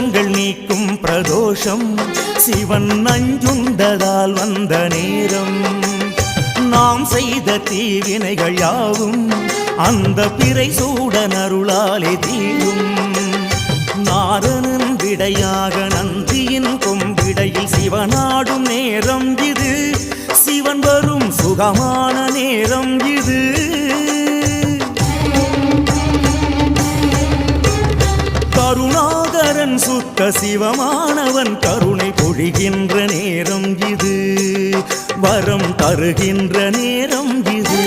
தோஷங்கள் நீக்கும் பிரதோஷம் சிவன் நஞ்சுண்டதால் வந்த நேரம். நாம் செய்த தீவினைகள் யாவும் அந்த பிறை சூடன் அருளாலே தீரும். நாரணன் விடையாக நந்தியின் கொம்பிடையில் சிவனாடும் நேரம் இது. சிவன் வரும் சுகமான நேரம் இது. கருணாகரன் சுத்த சிவமானவன் கருணை பொழிகின்ற நேரம் இது. வரம் தருகின்ற நேரம் இது.